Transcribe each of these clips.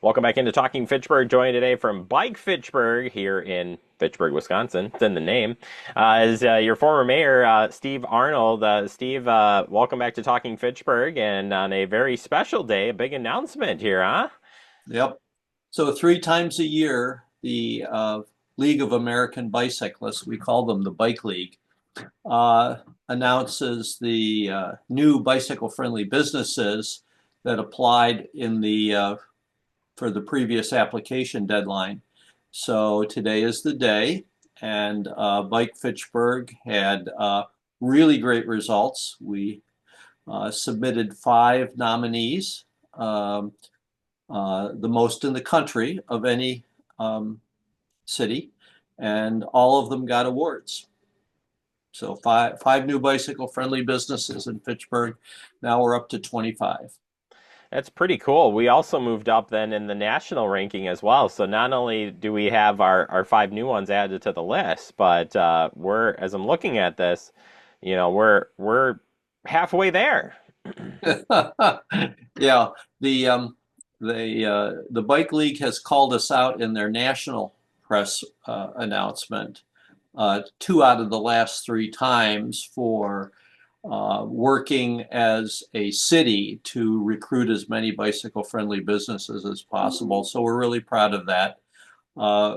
Welcome back into Talking Fitchburg. Joined today from Bike Fitchburg here in Fitchburg, Wisconsin. It's in the name. Is your former mayor, Steve Arnold. Steve, welcome back to Talking Fitchburg. And on a very special day, a big announcement here, huh? Yep. So 3 times a year, the League of American Bicyclists, we call them the Bike League, uh, announces the new bicycle-friendly businesses that applied in the for the previous application deadline. So today is the day, and Bike Fitchburg had really great results. We submitted 5 nominees. The most in the country of any city, and all of them got awards. So five new bicycle friendly businesses in Fitchburg. Now we're up to 25. That's pretty cool. We also moved up then in the national ranking as well. So not only do we have our five new ones added to the list, but as I'm looking at this, we're halfway there. Yeah, the Bike League has called us out in their national press announcement 2 out of the last 3 times for working as a city to recruit as many bicycle-friendly businesses as possible. So we're really proud of that.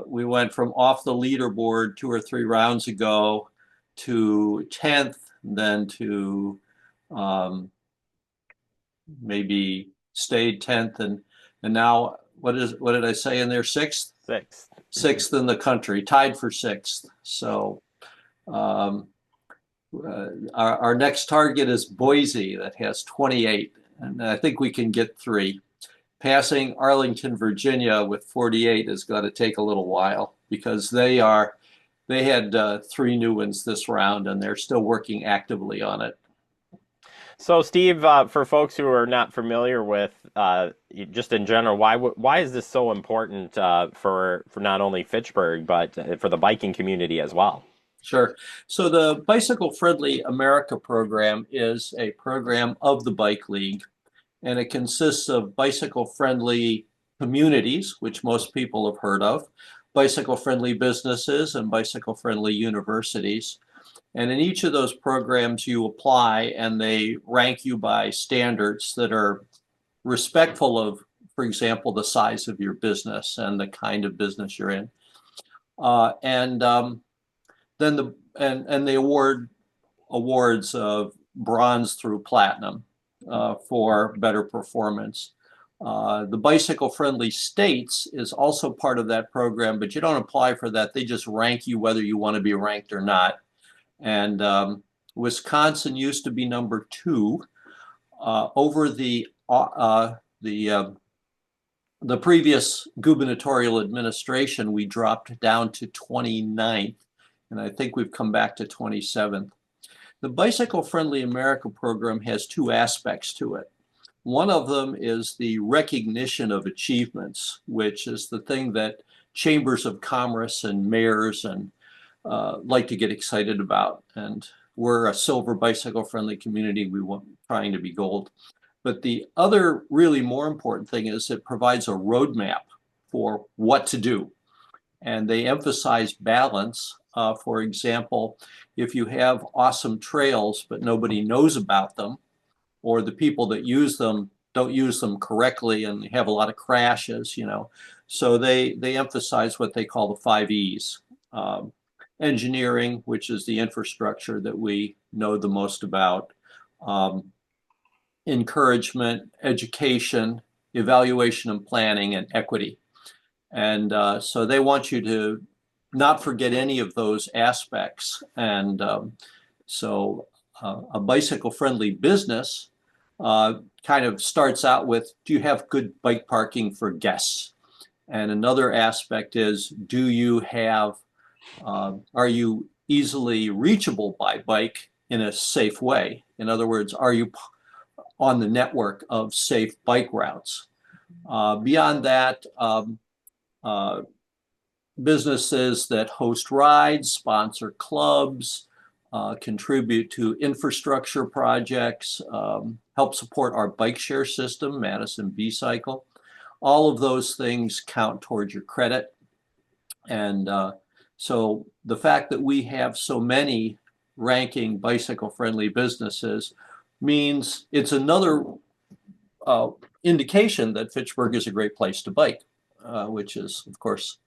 We went from off the leaderboard 2 or 3 rounds ago to 10th, then to maybe stayed 10th, and now what did I say in there? Sixth? Six. Sixth in the country, tied for sixth. So um, our next target is Boise, that has 28, and I think we can get 3. Passing Arlington, Virginia with 48 is going to take a little while because they had 3 new ones this round, and they're still working actively on it. So, Steve, for folks who are not familiar with just in general, why is this so important for not only Fitchburg but for the biking community as well? Sure. So the Bicycle Friendly America program is a program of the Bike League, and it consists of bicycle-friendly communities, which most people have heard of, bicycle-friendly businesses, and bicycle-friendly universities. And in each of those programs, you apply, and they rank you by standards that are respectful of, for example, the size of your business and the kind of business you're in. And then they award awards of bronze through platinum for better performance. The Bicycle Friendly States is also part of that program, but you don't apply for that. They just rank you whether you want to be ranked or not. And Wisconsin used to be number 2. Over the previous gubernatorial administration, we dropped down to 29th, and I think we've come back to 27th. The Bicycle Friendly America program has 2 aspects to it. One of them is the recognition of achievements, which is the thing that chambers of commerce and mayors and like to get excited about. And we're a silver bicycle friendly community. We want trying to be gold. But the other really more important thing is it provides a roadmap for what to do. And they emphasize balance. For example, if you have awesome trails, but nobody knows about them, or the people that use them don't use them correctly and have a lot of crashes, So they emphasize what they call the 5 E's. Engineering, which is the infrastructure that we know the most about, encouragement, education, evaluation and planning, and equity. And so they want you to not forget any of those aspects. And so a bicycle-friendly business kind of starts out with, do you have good bike parking for guests? And another aspect is, are you easily reachable by bike in a safe way? In other words, are you on the network of safe bike routes? Beyond that, businesses that host rides, sponsor clubs, contribute to infrastructure projects, help support our bike share system, Madison B-Cycle, All of those things count towards your credit. And so the fact that we have so many ranking bicycle-friendly businesses means it's another indication that Fitchburg is a great place to bike, which is, of course,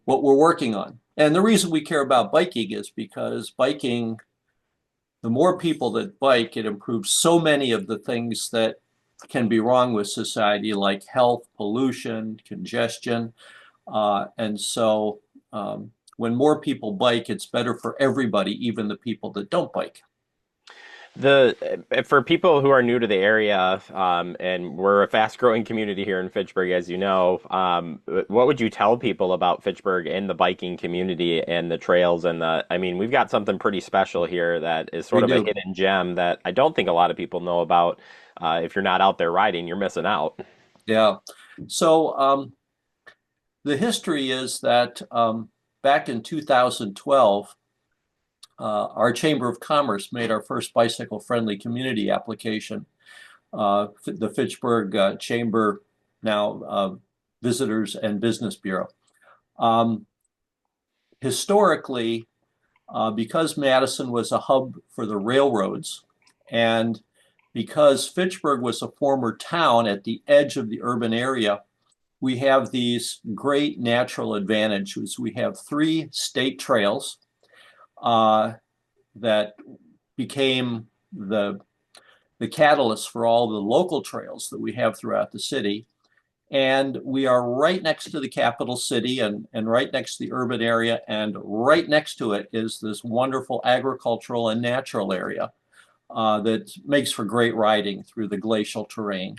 what we're working on. And the reason we care about biking is because biking, the more people that bike, it improves so many of the things that can be wrong with society, like health, pollution, congestion. And so when more people bike, it's better for everybody, even the people that don't bike. For people who are new to the area, and we're a fast-growing community here in Fitchburg, as you know, what would you tell people about Fitchburg and the biking community and the trails and I mean, we've got something pretty special here that is We sort of a do. hidden gem that I don't think a lot of people know about. If you're not out there riding, you're missing out. Yeah. So the history is that back in 2012, our Chamber of Commerce made our first bicycle-friendly community application. The Fitchburg Chamber, now Visitors and Business Bureau. Um, Historically, because Madison was a hub for the railroads, and because Fitchburg was a former town at the edge of the urban area, we have these great natural advantages. We have 3 state trails uh, that became the catalyst for all the local trails that we have throughout the city. And we are right next to the capital city and right next to the urban area. And right next to it is this wonderful agricultural and natural area that makes for great riding through the glacial terrain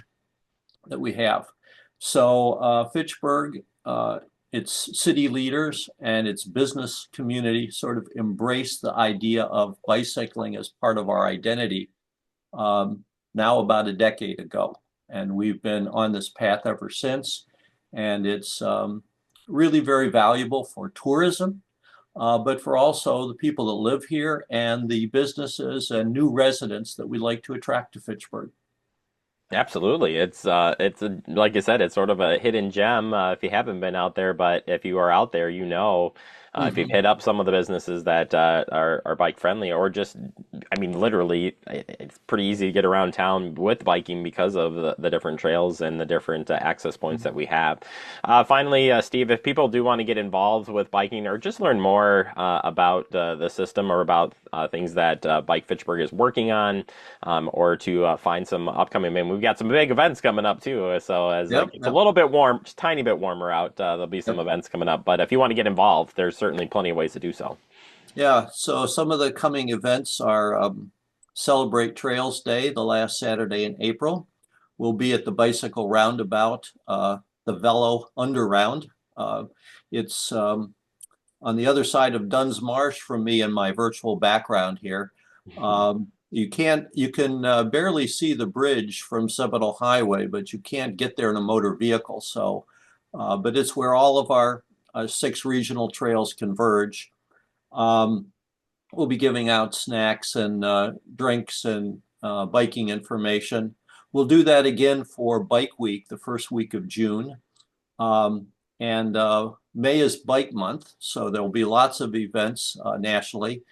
that we have. So Fitchburg, its city leaders and its business community sort of embraced the idea of bicycling as part of our identity now about a decade ago. And we've been on this path ever since. And it's really very valuable for tourism, but for also the people that live here and the businesses and new residents that we like to attract to Fitchburg. Absolutely. Like you said, it's sort of a hidden gem if you haven't been out there, but if you are out there, you know, if you've Mm-hmm. hit up some of the businesses that are bike friendly or just, I mean, literally, it's pretty easy to get around town with biking because of the different trails and the different access points that we have. Finally, Steve, if people do want to get involved with biking or just learn more about the system or about things that Bike Fitchburg is working on, or to find some upcoming. I mean, we've got some big events coming up too. So as it Yep, gets a yep, little bit warm, just tiny bit warmer out, there'll be some yep. events coming up. But if you want to get involved, there's certainly plenty of ways to do so. Yeah, so some of the coming events are Celebrate Trails Day, the last Saturday in April. We'll be at the Bicycle Roundabout, the Velo Underround. It's on the other side of Dunn's Marsh from me in my virtual background here. You can barely see the bridge from Seminole Highway, but you can't get there in a motor vehicle. So, but it's where all of our 6 regional trails converge. Um, we'll be giving out snacks and drinks and biking information. We'll do that again for Bike Week, the first week of June. Um, and May is Bike Month, so there'll be lots of events nationally.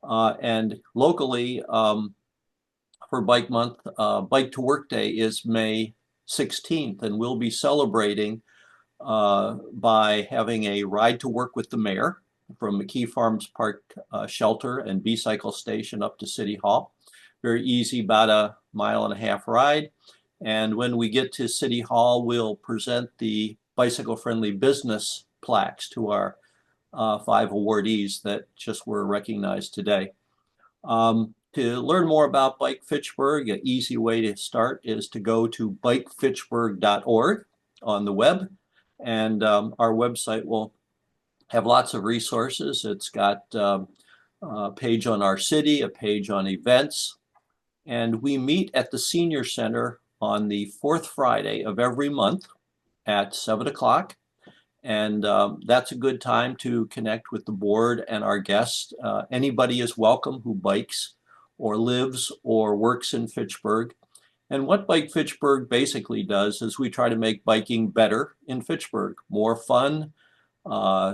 And locally, for Bike Month, Bike to Work Day is May 16th, and we'll be celebrating by having a ride to work with the mayor from McKee Farms Park Shelter and B-Cycle Station up to City Hall. Very easy, about a 1.5 mile ride. And when we get to City Hall, we'll present the bicycle-friendly business plaques to our 5 awardees that just were recognized today. To learn more about Bike Fitchburg, an easy way to start is to go to bikefitchburg.org on the web. And our website will have lots of resources. It's got a page on our city, a page on events. And we meet at the Senior Center on the 4th Friday of every month at 7 o'clock. And that's a good time to connect with the board and our guests. Anybody is welcome who bikes or lives or works in Fitchburg. And what Bike Fitchburg basically does is we try to make biking better in Fitchburg, more fun,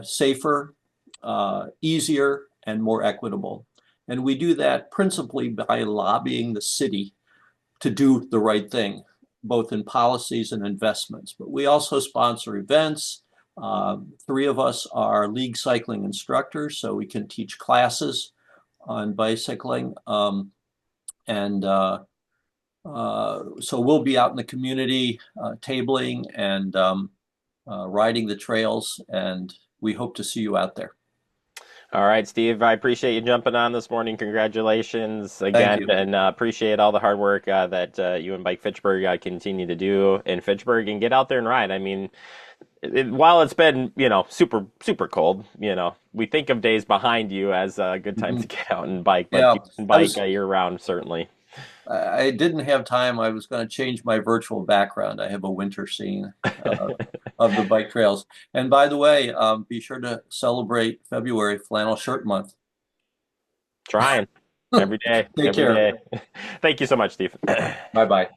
safer, easier, and more equitable. And we do that principally by lobbying the city to do the right thing, both in policies and investments. But we also sponsor events. Three of us are league cycling instructors, so we can teach classes on bicycling. And So we'll be out in the community tabling and riding the trails, and we hope to see you out there. All right, Steve, I appreciate you jumping on this morning. Congratulations Thank again, you. and appreciate all the hard work that you and Bike Fitchburg continue to do in Fitchburg and get out there and ride. I mean, while it's been, super cold, we think of days behind you as good times to Mhm. get out and bike, but Yeah, you can I bike was. year round, certainly. I didn't have time. I was going to change my virtual background. I have a winter scene uh, of the bike trails. And by the way, be sure to celebrate February Flannel Shirt Month. Trying every day, Take every care. day. Thank you so much, Steve. Bye bye.